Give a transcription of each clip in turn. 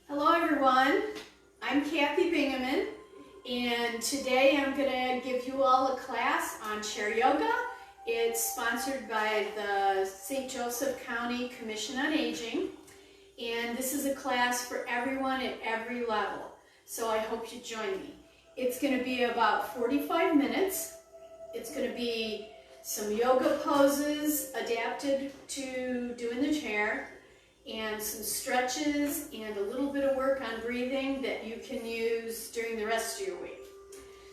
Hello everyone, I'm Kathy Bingaman, and today I'm going to give you all a class on chair yoga. It's sponsored by the St. Joseph County Commission on Aging, and this is a class for everyone at every level, so I hope you join me. It's going to be about 45 minutes. It's going to be some yoga poses adapted to doing the chair, and some stretches and a little bit of work on breathing that you can use during the rest of your week.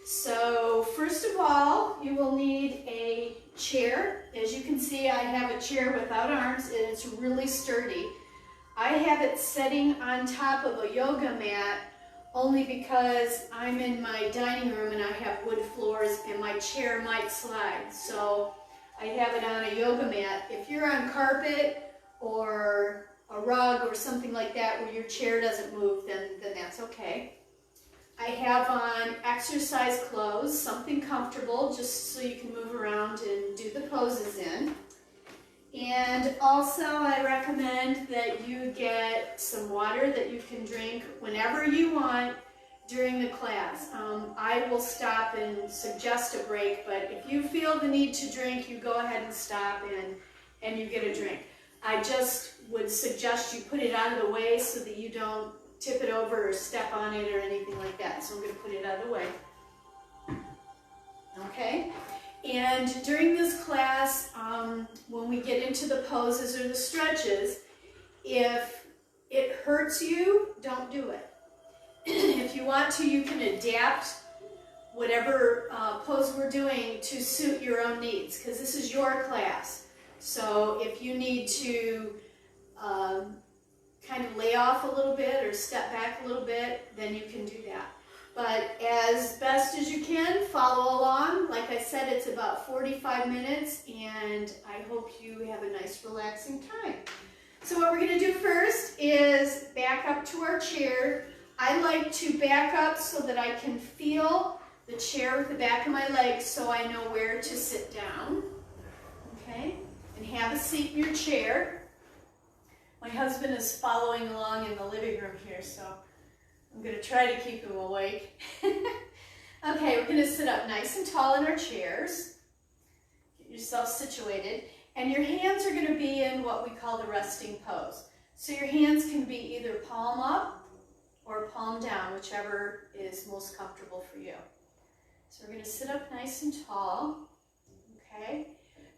So first of all, you will need a chair. As you can see, I have a chair without arms and it's really sturdy. I have it sitting on top of a yoga mat only because I'm in my dining room and I have wood floors and my chair might slide. So I have it on a yoga mat. If you're on carpet or a rug or something like that where your chair doesn't move, then that's okay. I have on exercise clothes, something comfortable just so you can move around and do the poses in. And also I recommend that you get some water that you can drink whenever you want during the class. I will stop and suggest a break, but if you feel the need to drink, you go ahead and stop and you get a drink. I just would suggest you put it out of the way so that you don't tip it over or step on it or anything like that. So I'm going to put it out of the way. Okay? And during this class, when we get into the poses or the stretches, if it hurts you, don't do it. If you want to, you can adapt whatever pose we're doing to suit your own needs, because this is your class. So if you need to kind of lay off a little bit or step back a little bit, then you can do that. But as best as you can, follow along. Like I said, it's about 45 minutes, and I hope you have a nice relaxing time. So what we're going to do first is back up to our chair. I like to back up so that I can feel the chair with the back of my legs so I know where to sit down. Okay? And have a seat in your chair. My husband is following along in the living room here, so I'm going to try to keep him awake. Okay, we're going to sit up nice and tall in our chairs. Get yourself situated. And your hands are going to be in what we call the resting pose. So your hands can be either palm up or palm down, whichever is most comfortable for you. So we're going to sit up nice and tall. Okay.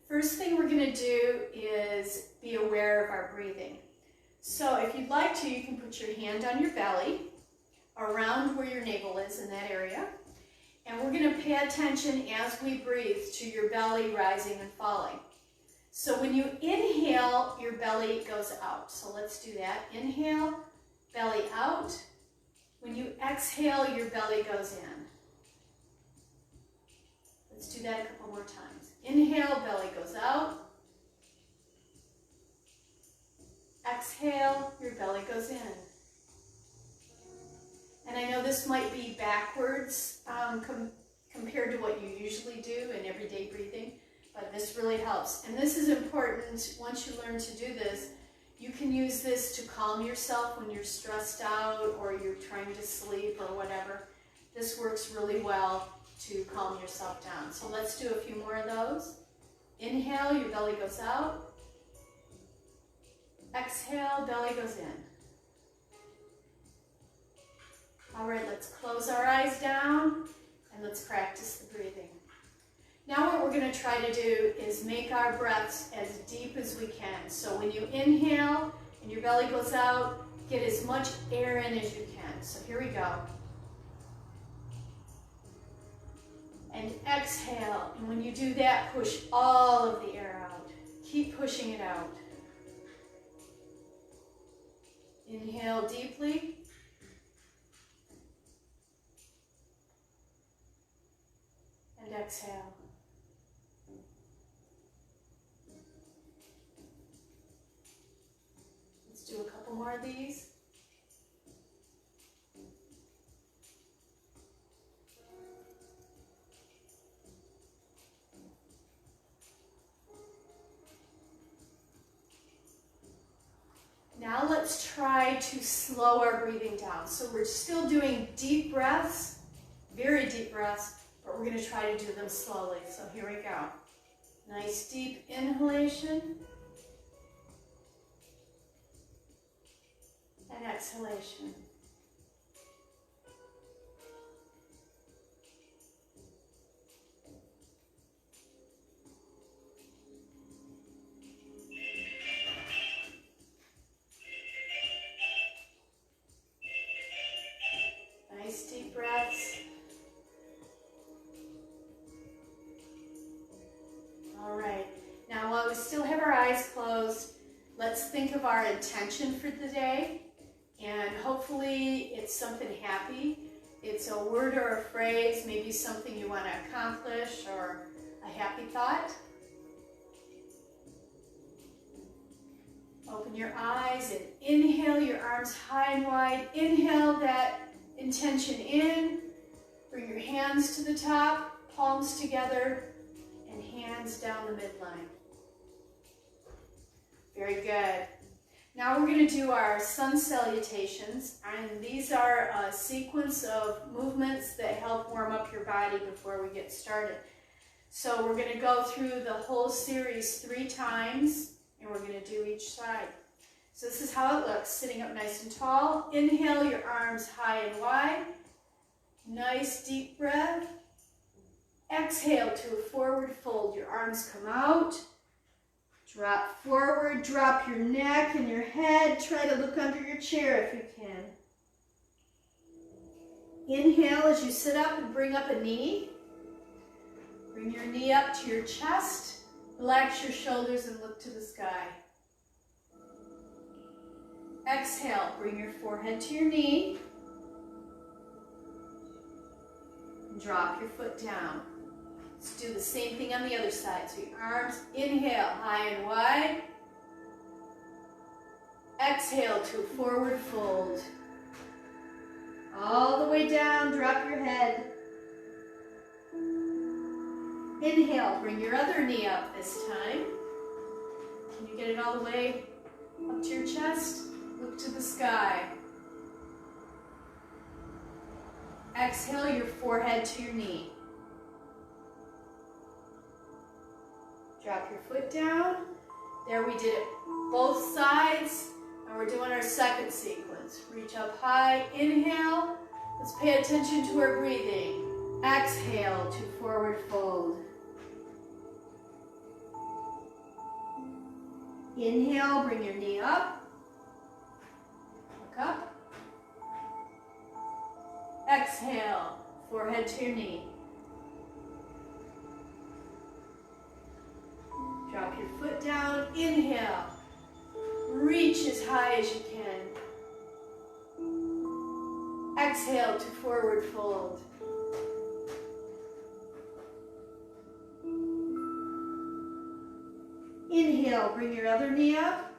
First thing we're going to do is be aware of our breathing. So if you'd like to, you can put your hand on your belly, around where your navel is in that area. And we're going to pay attention as we breathe to your belly rising and falling. So when you inhale, your belly goes out. So let's do that. Inhale, belly out. When you exhale, your belly goes in. Let's do that a couple more times. Inhale, belly goes out. Exhale, your belly goes in. And I know this might be backwards compared to what you usually do in everyday breathing, but this really helps. And this is important. Once you learn to do this, you can use this to calm yourself when you're stressed out or you're trying to sleep or whatever. This works really well to calm yourself down. So let's do a few more of those. Inhale, your belly goes out. Exhale, belly goes in. All right, let's close our eyes down and let's practice the breathing. Now what we're going to try to do is make our breaths as deep as we can. So when you inhale and your belly goes out, get as much air in as you can. So here we go. And exhale, and when you do that, push all of the air out. Keep pushing it out. Inhale deeply. And exhale. Let's do a couple more of these. Now let's try to slow our breathing down. So we're still doing deep breaths, very deep breaths, but we're going to try to do them slowly. So here we go. Nice deep inhalation and exhalation. Nice deep breaths. All right. Now while we still have our eyes closed, let's think of our intention for the day. And hopefully it's something happy. It's a word or a phrase, maybe something you want to accomplish or a happy thought. Open your eyes and inhale your arms high and wide. Inhale that intention in. Bring your hands to the top, palms together, and hands down the midline. Very good. Now we're going to do our sun salutations, and these are a sequence of movements that help warm up your body before we get started. So we're going to go through the whole series 3 times, and we're going to do each side. So this is how it looks, sitting up nice and tall. Inhale your arms high and wide. Nice deep breath. Exhale to a forward fold. Your arms come out. Drop forward, drop your neck and your head. Try to look under your chair if you can. Inhale as you sit up and bring up a knee. Bring your knee up to your chest. Relax your shoulders and look to the sky. Exhale, bring your forehead to your knee. And drop your foot down. Let's do the same thing on the other side. So your arms, inhale, high and wide. Exhale to a forward fold. All the way down, drop your head. Inhale, bring your other knee up this time. Can you get it all the way up to your chest? Look to the sky. Exhale your forehead to your knee. Drop your foot down. There, we did it both sides. And we're doing our second sequence. Reach up high, inhale. Let's pay attention to our breathing. Exhale to forward fold. Inhale, bring your knee up. Look up. Exhale, forehead to your knee. Drop your foot down, inhale. Reach as high as you can. Exhale to forward fold. Inhale, bring your other knee up.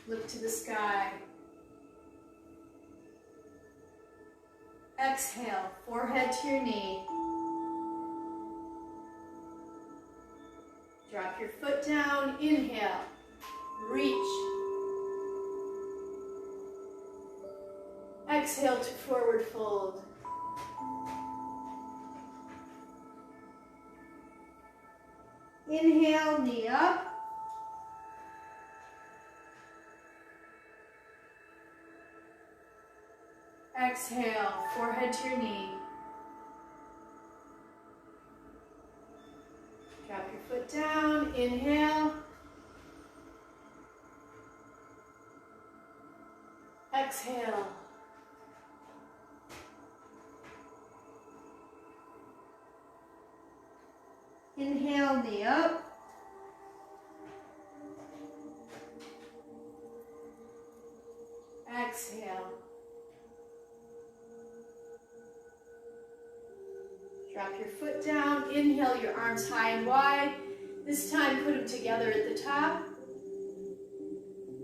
Look to the sky. Exhale, forehead to your knee. Drop your foot down, inhale, reach. Exhale to forward fold. Inhale, knee up. Exhale, forehead to your knee. Drop your foot down, inhale. Exhale. Inhale, knee up. Exhale. Drop your foot down. Inhale, your arms high and wide. This time, put them together at the top.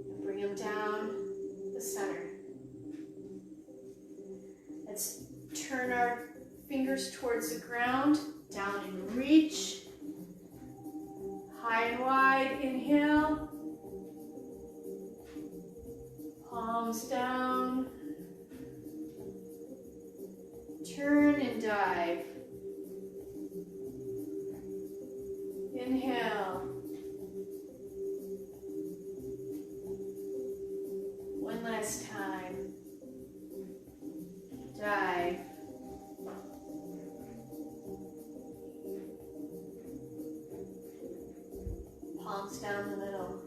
And bring them down the center. Let's turn our fingers towards the ground. Down and reach. High and wide, inhale. Palms down. Turn and dive. Inhale. One last time. Dive. Palms down the middle.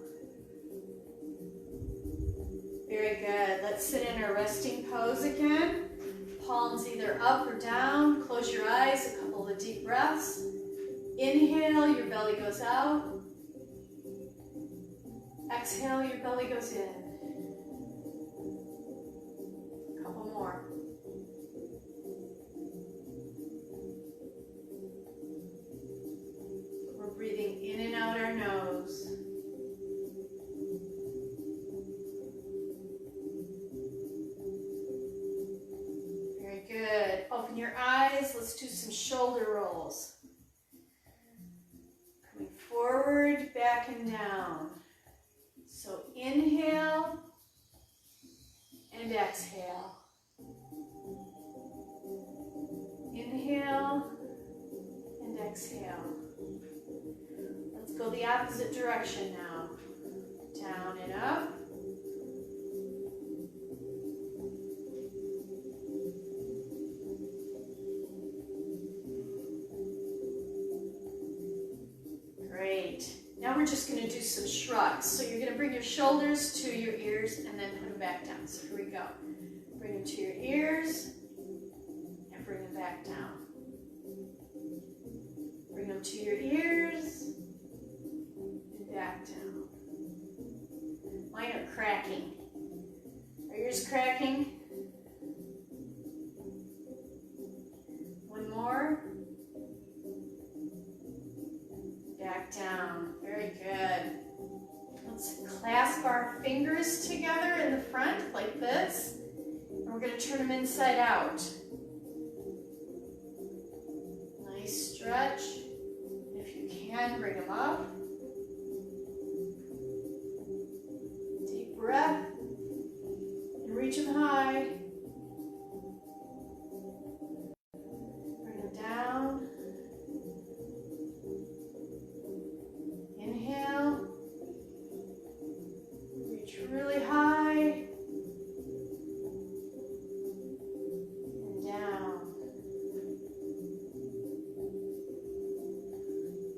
Very good. Let's sit in our resting pose again. Palms either up or down. Close your eyes, a couple of deep breaths. Inhale, your belly goes out. Exhale, your belly goes in. A couple more. We're breathing in and out our nose. Very good. Open your eyes. Let's do some shoulder rolls. Coming forward, back and down. So inhale and exhale. Inhale and exhale. Let's go the opposite direction now. Down and up. Great. Now we're just going to do some shrugs. So you're going to bring your shoulders to your ears and then put them back down. So here we go. Bring them to your ears and bring them back down. Bring them to your ears and back down. Mine are cracking. Are yours cracking? One more. Back down. Very good. Let's clasp our fingers together in the front like this. And we're going to turn them inside out. Nice stretch. If you can, bring them up. Deep breath. And reach them high. Bring them down. Inhale. Reach really high. And down.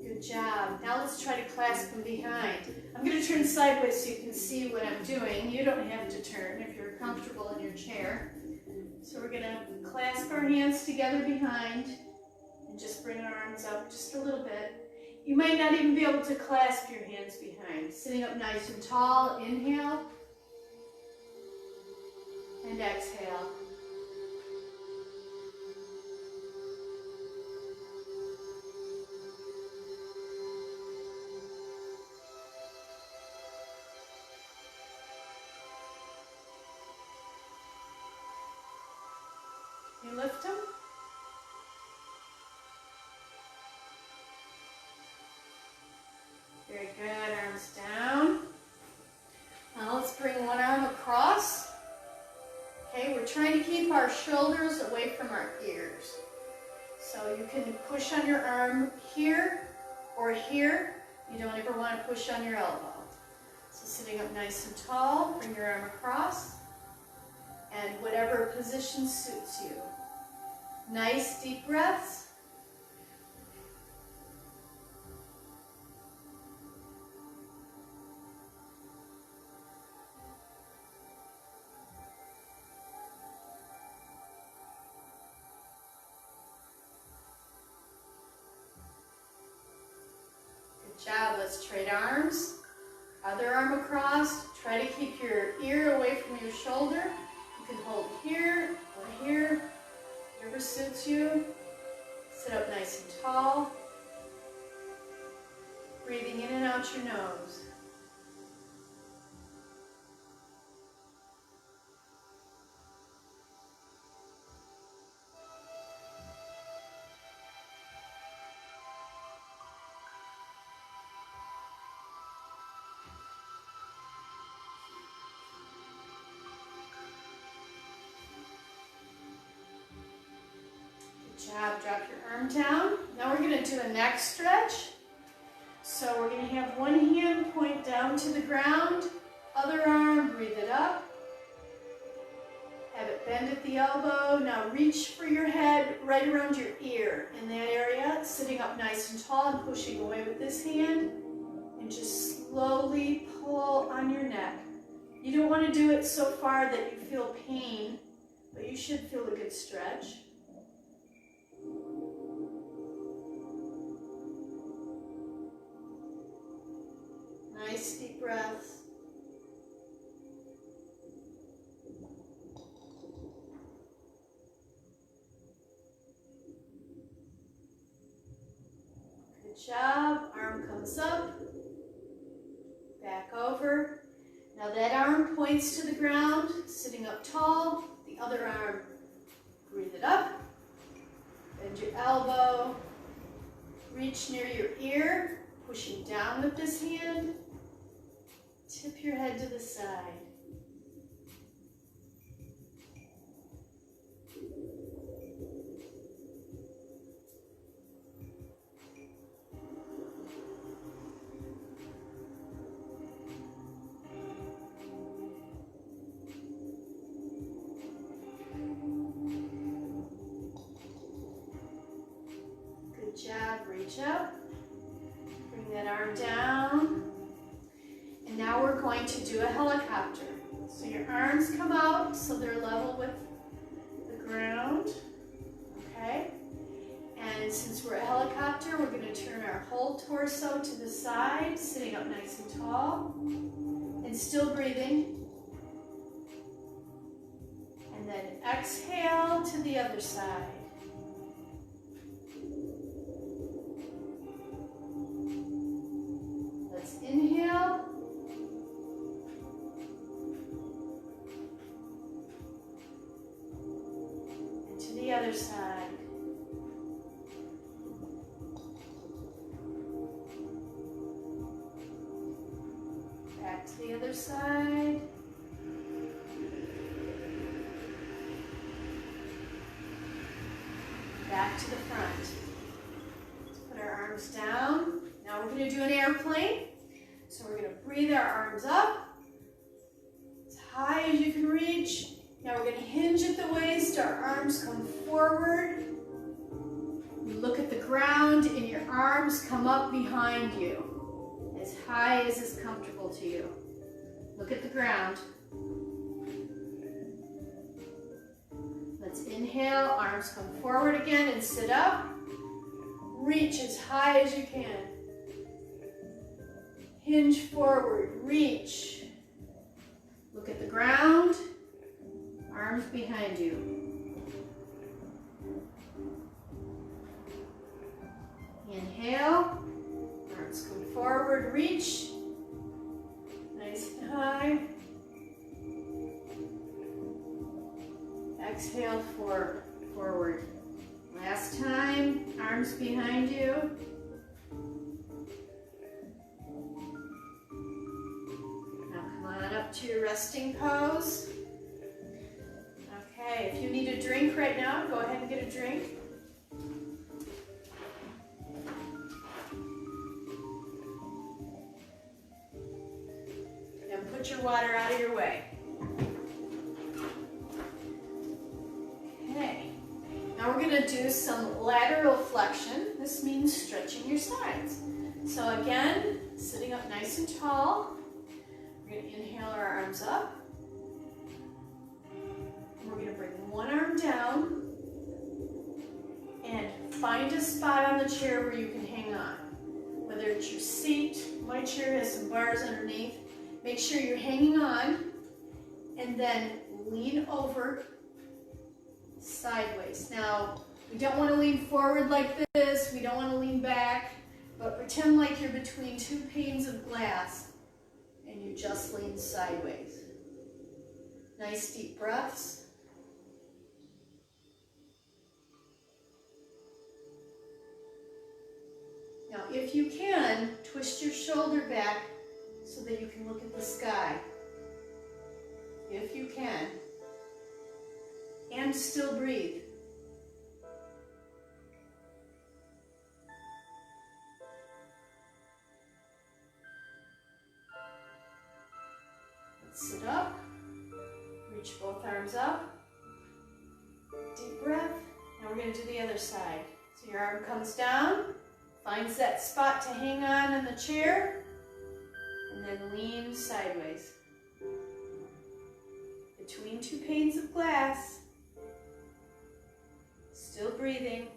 Good job. Now let's try to clasp them behind. I'm going to turn sideways so you can see what I'm doing. You don't have to turn if you're comfortable in your chair. So we're going to clasp our hands together behind and just bring our arms up just a little bit. You might not even be able to clasp your hands behind. Sitting up nice and tall, inhale and exhale. You lift them. Very good, arms down. Now let's bring one arm across. Okay, we're trying to keep our shoulders away from our ears. So you can push on your arm here or here. You don't ever want to push on your elbow. So sitting up nice and tall, bring your arm across. And whatever position suits you. Nice deep breaths. Good job. Let's trade arms. Other arm across. Try to keep your ear away from your shoulder. You can hold here or here, whatever suits you. Sit up nice and tall. Breathing in and out your nose. job. Drop your arm down. Now we're going to do a neck stretch. So we're going to have one hand point down to the ground, other arm, breathe it up. Have it bend at the elbow. Now reach for your head right around your ear in that area, sitting up nice and tall and pushing away with this hand. And just slowly pull on your neck. You don't want to do it so far that you feel pain, but you should feel a good stretch. Nice deep breaths. Good job. Arm comes up, back over. Now that arm points to the ground, sitting up tall. The other arm, breathe it up. Bend your elbow. Reach near your ear, pushing down with this hand. Tip your head to the side. Good job. Reach up. Bring that arm down. And now we're going to do a helicopter. So your arms come out so they're level with the ground. Okay? And since we're a helicopter, we're going to turn our whole torso to the side, sitting up nice and tall, and still breathing. And then exhale to the other side. Let's inhale. And to the other side. Back to the other side. Back to the front. Let's put our arms down. Now we're going to do an airplane. So we're going to breathe our arms up as high as you can reach. Now we're going to hinge at the waist. Our arms come forward. You look at the ground and your arms come up behind you as high as is comfortable to you. Look at the ground. Let's inhale, arms come forward again and sit up. Reach as high as you can. Hinge forward, reach. Look at the ground, arms behind you. Inhale, arms come forward, reach. Nice and high. Exhale forward. Last time, arms behind you. Now come on up to your resting pose. Okay, if you need a drink right now, go ahead and get a drink. And put your water out of your way. Now we're going to do some lateral flexion. This means stretching your sides. So again, sitting up nice and tall. We're going to inhale our arms up. And we're going to bring one arm down and find a spot on the chair where you can hang on. Whether it's your seat, my chair has some bars underneath. Make sure you're hanging on and then lean over sideways. Now, we don't want to lean forward like this. We don't want to lean back, but pretend like you're between two panes of glass and you just lean sideways. Nice deep breaths. Now, if you can, twist your shoulder back so that you can look at the sky. If you can. And still breathe. Sit up, reach both arms up, deep breath. Now we're going to do the other side. So your arm comes down, finds that spot to hang on in the chair, and then lean sideways. Between two panes of glass, still breathing.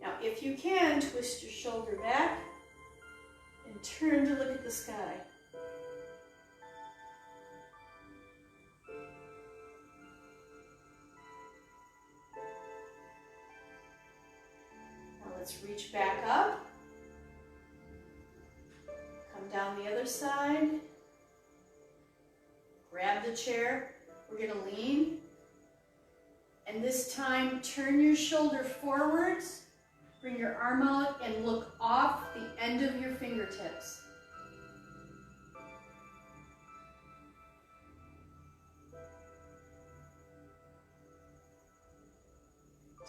Now if you can, twist your shoulder back and turn to look at the sky. Now let's reach back up. Come down the other side. Grab the chair. We're going to lean. And this time, turn your shoulder forwards. Bring your arm out and look off the end of your fingertips.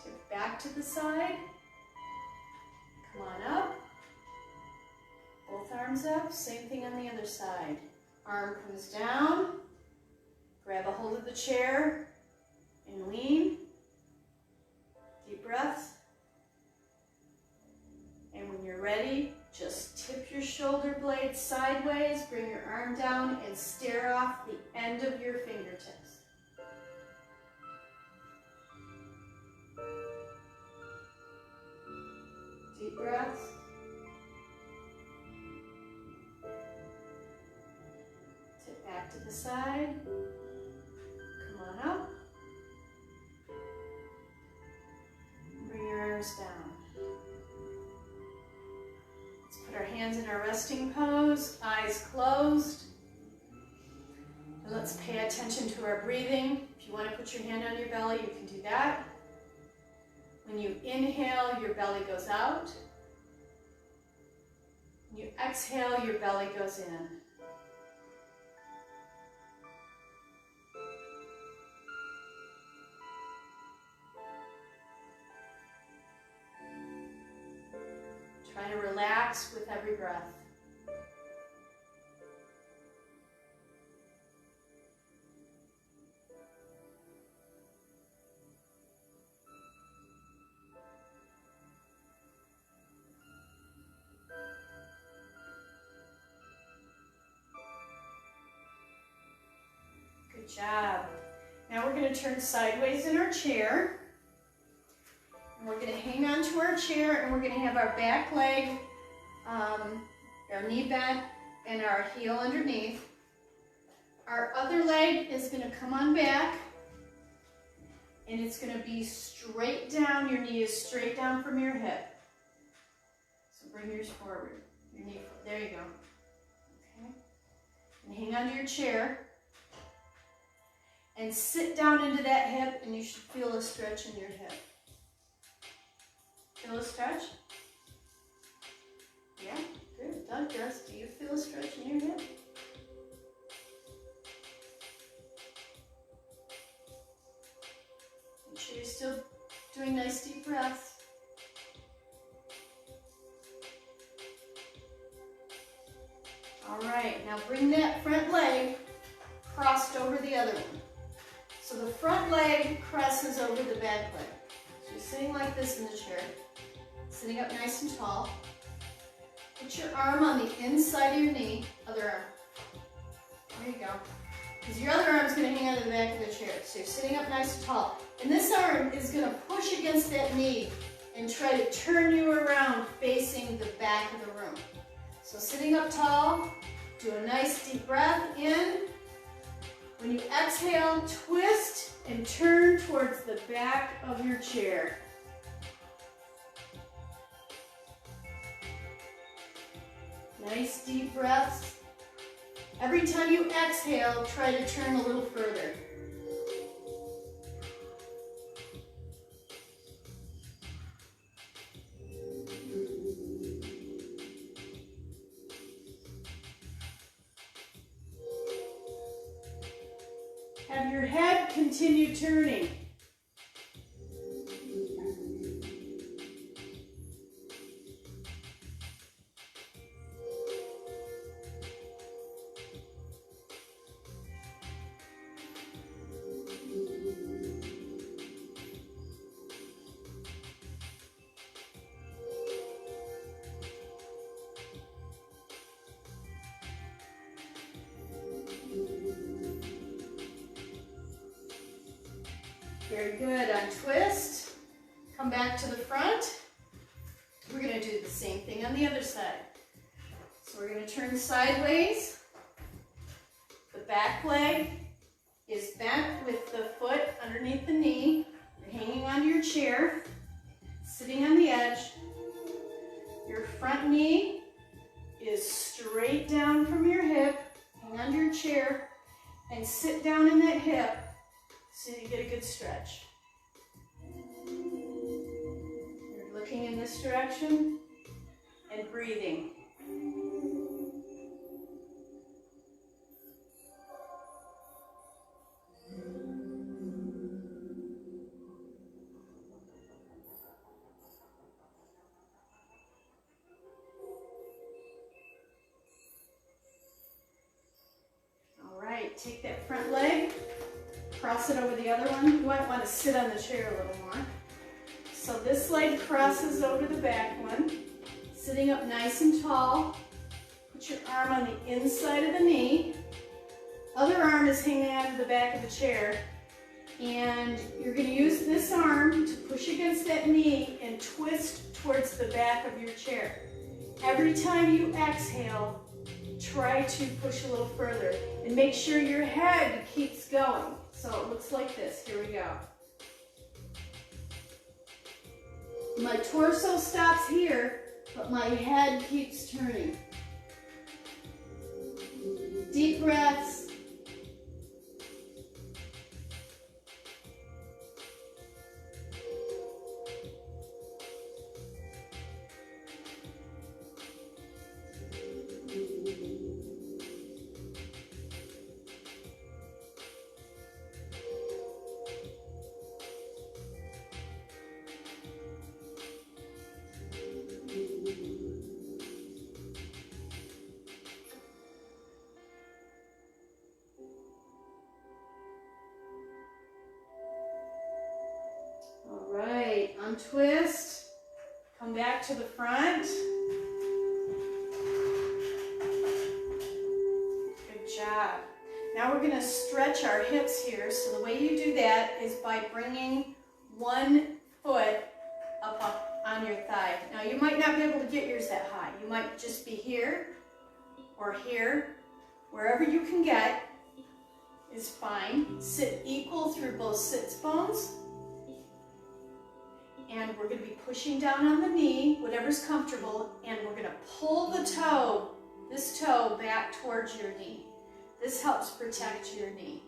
Tip back to the side. Come on up. Both arms up. Same thing on the other side. Arm comes down. Grab a hold of the chair and lean. Deep breaths. And when you're ready, just tip your shoulder blades sideways, bring your arm down, and stare off the end of your fingertips. Deep breaths. Tip back to the side. Come on up. Bring your arms down. Put our hands in our resting pose, eyes closed. And let's pay attention to our breathing. If you want to put your hand on your belly, you can do that. When you inhale, your belly goes out. When you exhale, your belly goes in. Try to relax with every breath. Good job. Now we're going to turn sideways in our chair. And we're going to hang on to our chair, and we're going to have our back leg, our knee bent, and our heel underneath. Our other leg is going to come on back, and it's going to be straight down. Your knee is straight down from your hip. So bring yours forward. Your knee, there you go. Okay. And hang on to your chair. And sit down into that hip, and you should feel a stretch in your hip. Feel a stretch? Yeah, good. Doug does. Do you feel a stretch in your hip? Make sure you're still doing nice deep breaths. All right, now bring that front leg crossed over the other one. So the front leg crosses over the back leg. So you're sitting like this in the chair. Sitting up nice and tall. Put your arm on the inside of your knee, other arm. There you go. Because your other arm is going to hang on to the back of the chair. So you're sitting up nice and tall. And this arm is going to push against that knee and try to turn you around facing the back of the room. So sitting up tall, do a nice deep breath in. When you exhale, twist and turn towards the back of your chair. Nice deep breaths. Every time you exhale, try to turn a little further. Have your head continue turning. Very good. Untwist. Come back to the front. We're going to do the same thing on the other side. So we're going to turn sideways. The back leg is bent with the foot underneath the knee. You're hanging onto your chair, sitting on the edge. Your front knee is straight down from your hip. Hang onto your chair and sit down in that hip so you get a good stretch. You're looking in this direction and breathing. Take that front leg, cross it over the other one. You might want to sit on the chair a little more. So this leg crosses over the back one, sitting up nice and tall. Put your arm on the inside of the knee. Other arm is hanging out of the back of the chair. And you're going to use this arm to push against that knee and twist towards the back of your chair. Every time you exhale, try to push a little further and make sure your head keeps going. So it looks like this. Here we go. My torso stops here, but my head keeps turning. Deep breaths. Untwist, come back to the front. Good job. Now we're going to stretch our hips here. So the way you do that is by bringing one foot up on your thigh. Now you might not be able to get yours that high. You might just be here or here. Wherever you can get is fine. Sit equal through both sits bones. And we're going to be pushing down on the knee, whatever's comfortable, and we're going to pull the toe, this toe, back towards your knee. This helps protect your knee.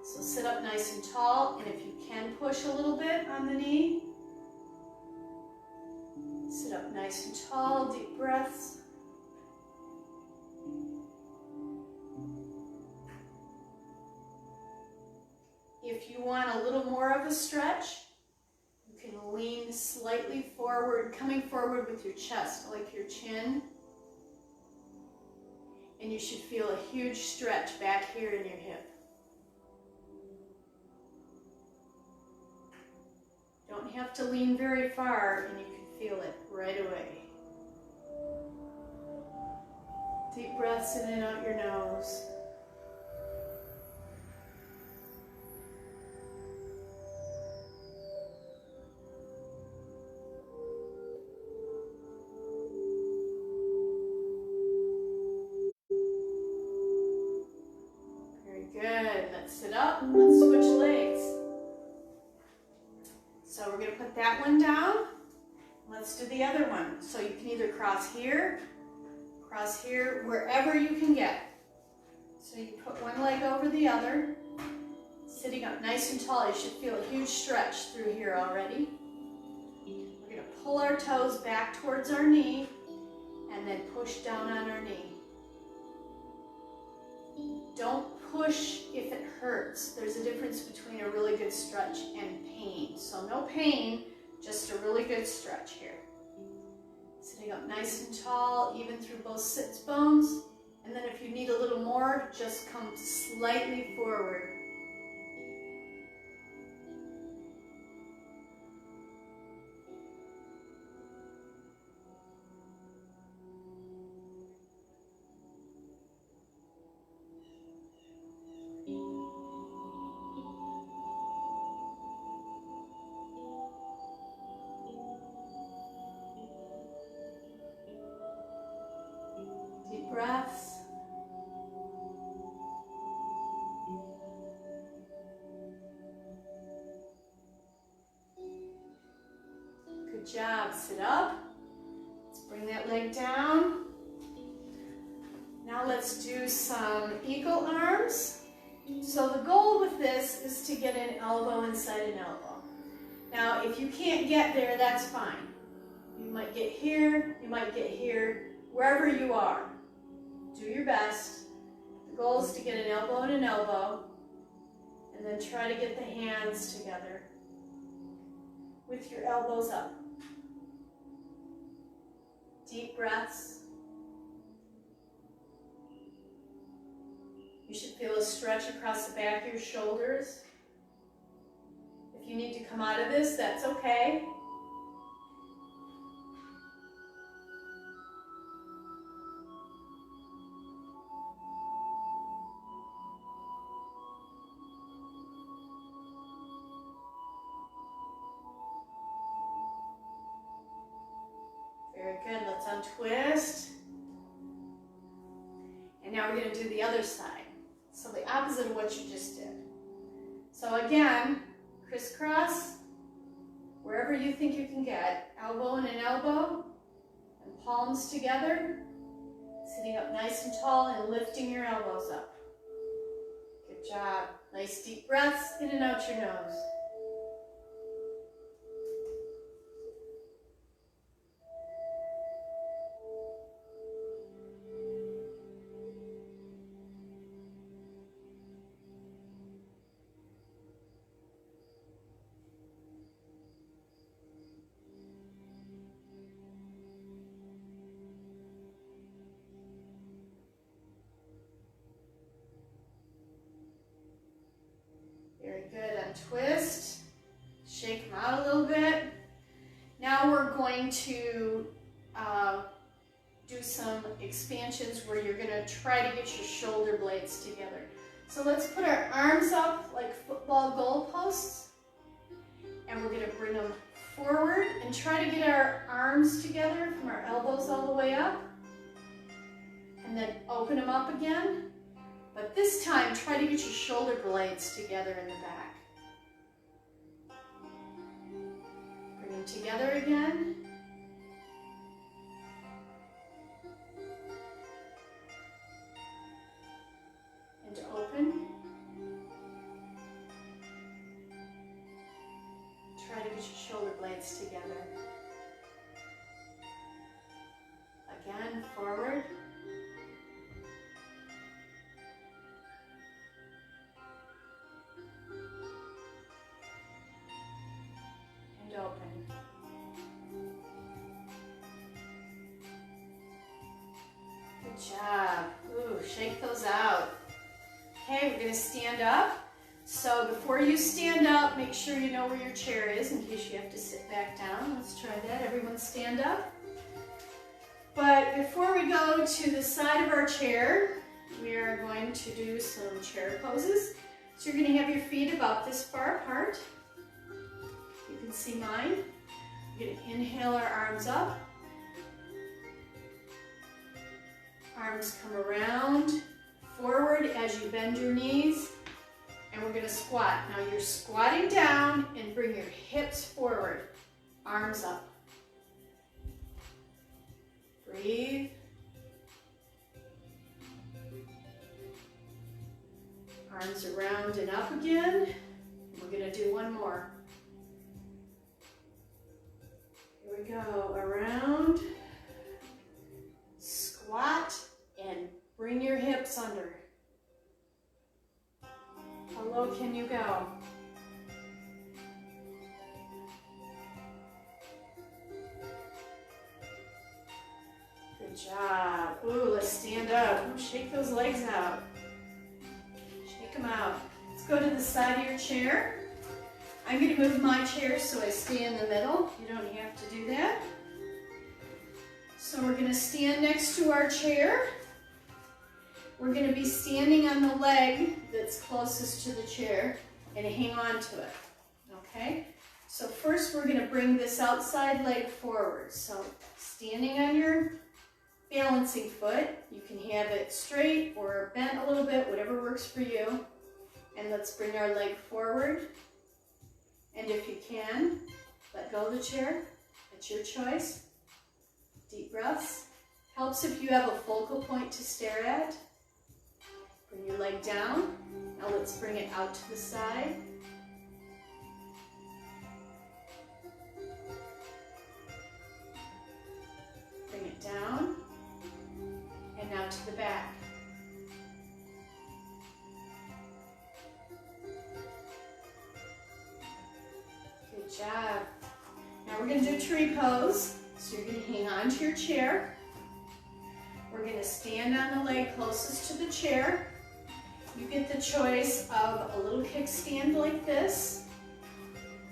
So sit up nice and tall, and if you can push a little bit on the knee, sit up nice and tall, deep breaths. If you want a little more of a stretch, you can lean slightly forward, coming forward with your chest, like your chin. And you should feel a huge stretch back here in your hip. Don't have to lean very far, and you can feel it right away. Deep breaths in and out your nose. Sit up, let's switch legs. So we're going to put that one down. Let's do the other one. So you can either cross here, wherever you can get. So you put one leg over the other, sitting up nice and tall. You should feel a huge stretch through here already. We're going to pull our toes back towards our knee and then push down on our knee. Don't push if it hurts. There's a difference between a really good stretch and pain. So no pain, just a really good stretch here. Sitting up nice and tall, even through both sits bones. And then if you need a little more, just come slightly forward. job. Sit up. Let's bring that leg down. Now let's do some eagle arms. So the goal with this is to get an elbow inside an elbow. Now, if you can't get there, that's fine. You might get here, you might get here, wherever you are. Do your best. The goal is to get an elbow and an elbow, and then try to get the hands together with your elbows up. Deep breaths. You should feel a stretch across the back of your shoulders. If you need to come out of this, that's okay. Very good. Let's untwist. And now we're going to do the other side. So the opposite of what you just did. So again, crisscross, wherever you think you can get, elbow and an elbow, and palms together, sitting up nice and tall and lifting your elbows up. Good job. Nice deep breaths in and out your nose. Very good. Untwist. Shake them out a little bit. Now we're going to do some expansions where you're going to try to get your shoulder blades together. So let's put our arms up like football goalposts, and we're going to bring them forward and try to get our arms together from our elbows all the way up, and then open them up again. But this time, try to get your shoulder blades together in the back. Bring them together again. And open. Try to get your shoulder blades together. Again, forward. Open. Good job. Ooh, shake those out. Okay, we're going to stand up. So before you stand up, make sure you know where your chair is in case you have to sit back down. Let's try that. Everyone stand up. But before we go to the side of our chair, we are going to do some chair poses. So you're going to have your feet about this far apart. You can see mine. We're going to inhale our arms up. Arms come around, forward as you bend your knees. And we're going to squat. Now you're squatting down and bring your hips forward. Arms up. Breathe. Arms around and up again. We're going to do one more. Here we go. Around. Squat and bring your hips under. How low can you go? Good job. Ooh, let's stand up. Ooh, shake those legs out. Shake them out. Let's go to the side of your chair. I'm going to move my chair so I stay in the middle. You don't have to do that. So we're going to stand next to our chair. We're going to be standing on the leg that's closest to the chair and hang on to it, okay? So first we're going to bring this outside leg forward. So standing on your balancing foot, you can have it straight or bent a little bit, whatever works for you. And let's bring our leg forward. And if you can, let go of the chair. It's your choice. Deep breaths. Helps if you have a focal point to stare at. Bring your leg down. Now let's bring it out to the side. Bring it down. And now to the back. Good job. Now we're going to do tree pose. So you're going to hang on to your chair. We're going to stand on the leg closest to the chair. You get the choice of a little kickstand like this.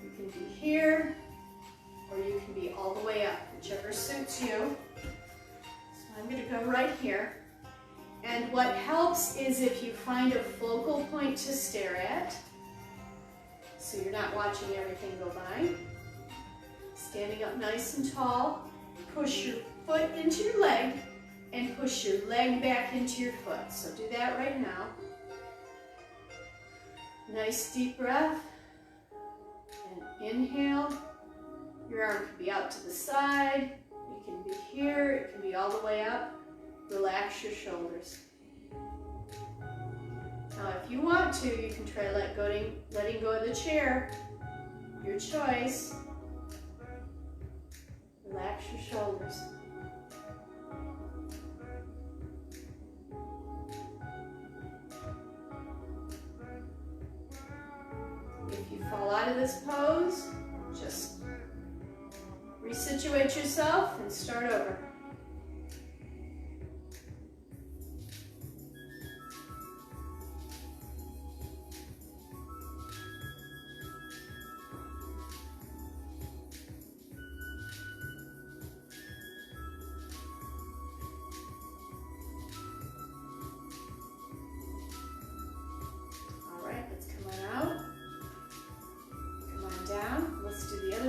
You can be here, or you can be all the way up, whichever suits you. So I'm going to go right here. And what helps is if you find a focal point to stare at, so you're not watching everything go by. Standing up nice and tall, push your foot into your leg and push your leg back into your foot. So do that right now. Nice deep breath. And inhale. Your arm can be out to the side. It can be here. It can be all the way up. Relax your shoulders. Now if you want to, you can try letting go of the chair. Your choice. Relax your shoulders. If you fall out of this pose, just resituate yourself and start over.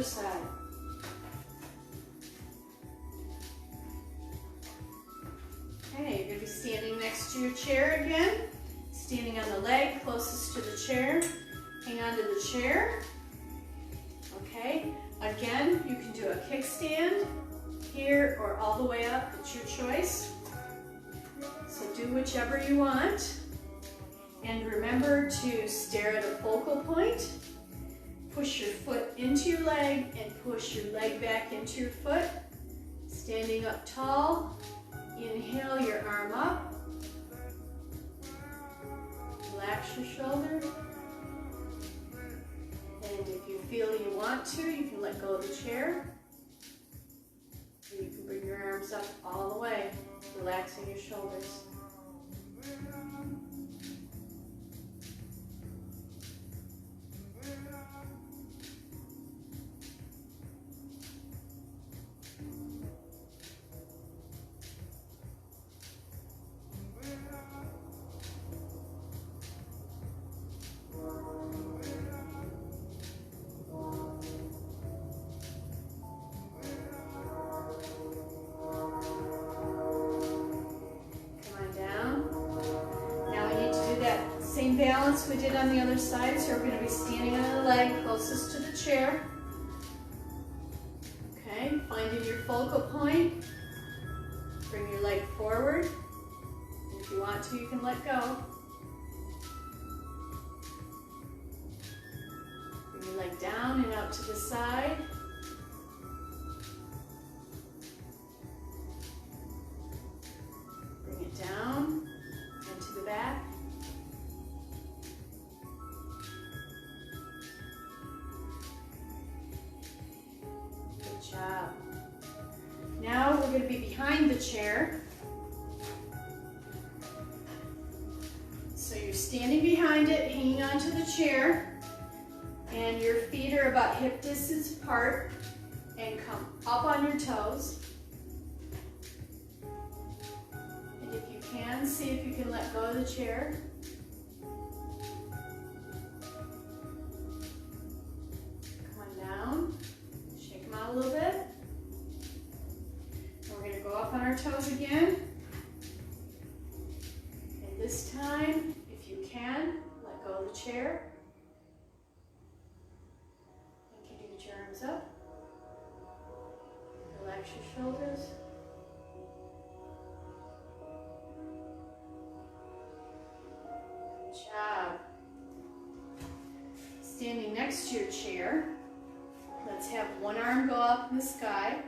Side. Okay, you're going to be standing next to your chair again. Standing on the leg closest to the chair. Hang on to the chair. Okay, again, you can do a kickstand here or all the way up. It's your choice. So do whichever you want. And remember to stare at a focal point. Push your foot into your leg and push your leg back into your foot. Standing up tall. Inhale your arm up. Relax your shoulder. And if you feel you want to, you can let go of the chair. And you can bring your arms up all the way, relaxing your shoulders. Same balance we did on the other side, so we're going to be standing on the leg closest to the chair. Okay, finding your focal point. Bring your leg forward. And if you want to, you can let go. Bring your leg down and out to the side. Bring it down and to the back. Now we're going to be behind the chair. So you're standing behind it, hanging onto the chair, and your feet are about hip distance apart, and come up on your toes. And if you can, see if you can let go of the chair. Come on down, shake them out a little bit. Up on our toes again. And this time, if you can, let go of the chair. And can you get your arms up? Relax your shoulders. Good job. Standing next to your chair, let's have one arm go up in the sky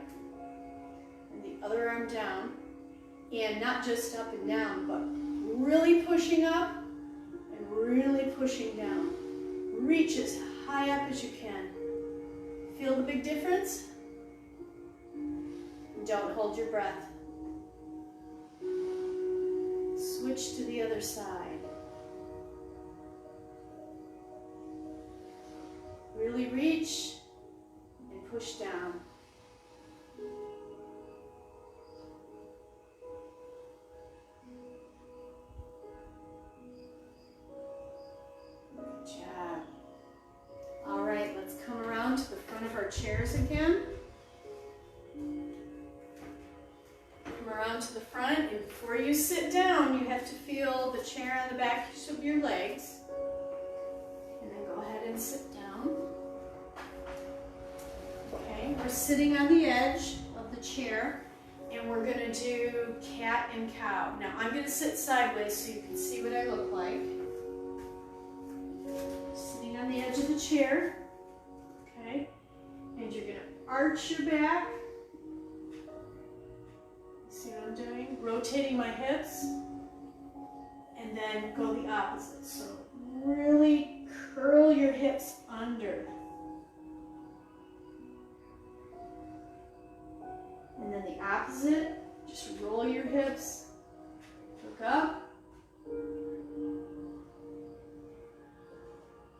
and the other arm down. And not just up and down, but really pushing up and really pushing down. Reach as high up as you can. Feel the big difference? Don't hold your breath. Switch to the other side. Really reach and push down. Good job. All right, let's come around to the front of our chairs again. Come around to the front, and before you sit down, you have to feel the chair on the back of your legs. And then go ahead and sit down. Okay, we're sitting on the edge of the chair, and we're going to do cat and cow. Now, I'm going to sit sideways so you can see what I look like. Sitting on the edge of the chair, okay, and you're going to arch your back. See what I'm doing? Rotating my hips, and then go the opposite. So really curl your hips under. And then the opposite, just roll your hips, look up,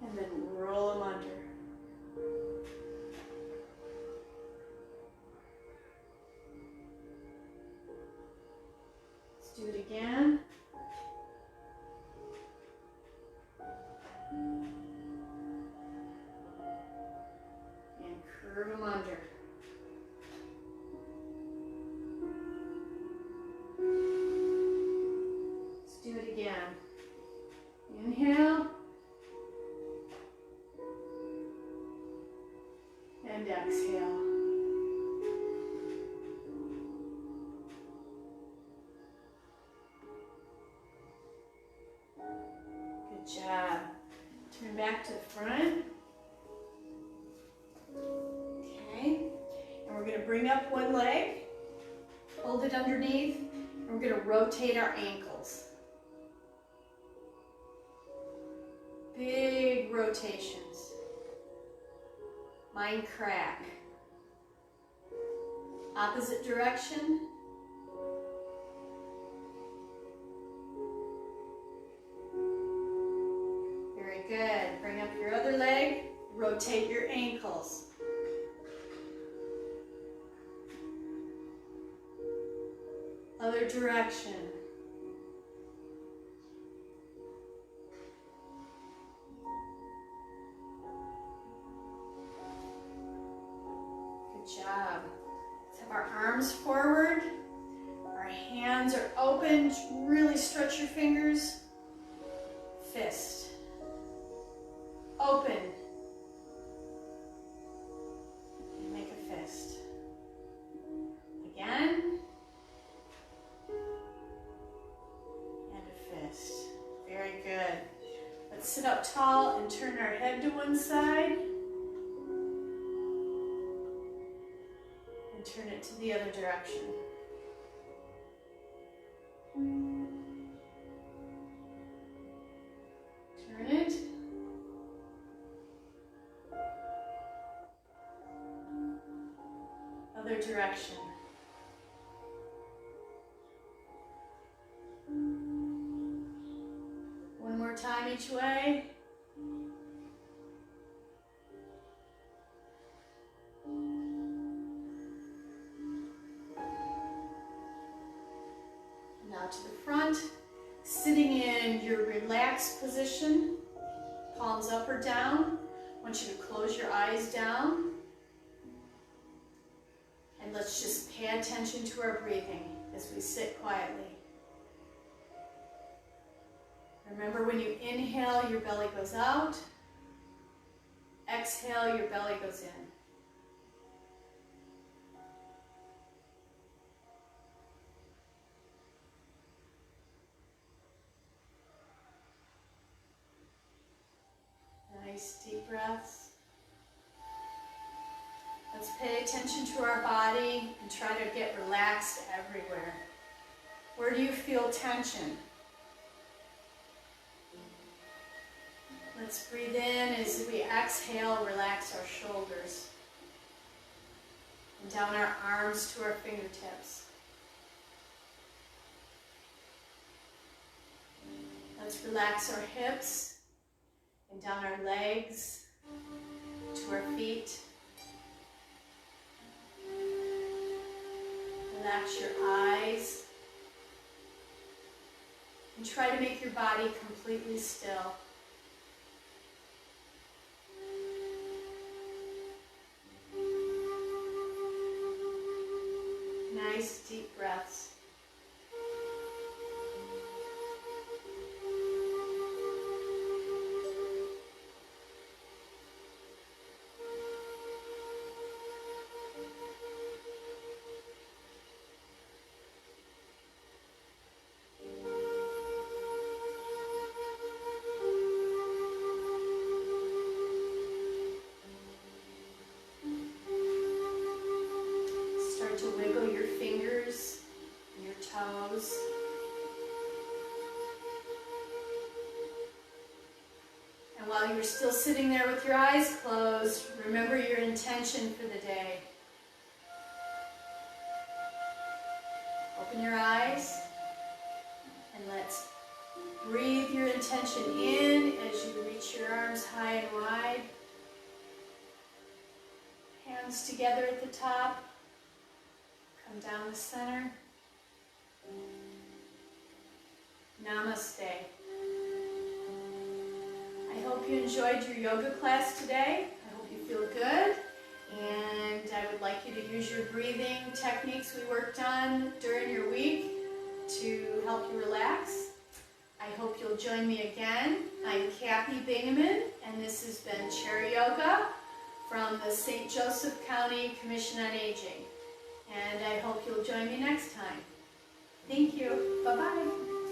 and then roll them under. Let's do it again. And curve them under. Let's do it again. Inhale. And exhale. Good job. Turn back to the front. Okay. And we're going to bring up one leg, hold it underneath, and we're going to rotate our ankles. Big rotations. Mine crack. Opposite direction. Very good. Bring up your other leg. Rotate your ankles. Other direction. Good job. Let's have our arms forward. Our hands are open. Really stretch your fingers. Fist. Open. And make a fist. Again. And a fist. Very good. Let's sit up tall and turn our head to one side. And turn it to the other direction. Turn it. Other direction. One more time each way. Now to the front, sitting in your relaxed position, palms up or down. I want you to close your eyes down. And let's just pay attention to our breathing as we sit quietly. Remember, when you inhale, your belly goes out. Exhale, your belly goes in. breaths. Let's pay attention to our body and try to get relaxed everywhere. Where do you feel tension? Let's breathe in as we exhale, relax our shoulders. And down our arms to our fingertips. Let's relax our hips and down our legs to our feet. Relax your eyes and try to make your body completely still. Nice deep breaths. Start to wiggle your fingers and your toes. And while you're still sitting there with your eyes closed, remember your intention for the day. Open your eyes and let's breathe your intention in as you reach your arms high and wide. Hands together at the top. Come down the center. Namaste. I hope you enjoyed your yoga class today. I hope you feel good. And I would like you to use your breathing techniques we worked on during your week to help you relax. I hope you'll join me again. I'm Kathy Bingaman, and this has been Chair Yoga from the St. Joseph County Commission on Aging. And I hope you'll join me next time. Thank you. Bye-bye.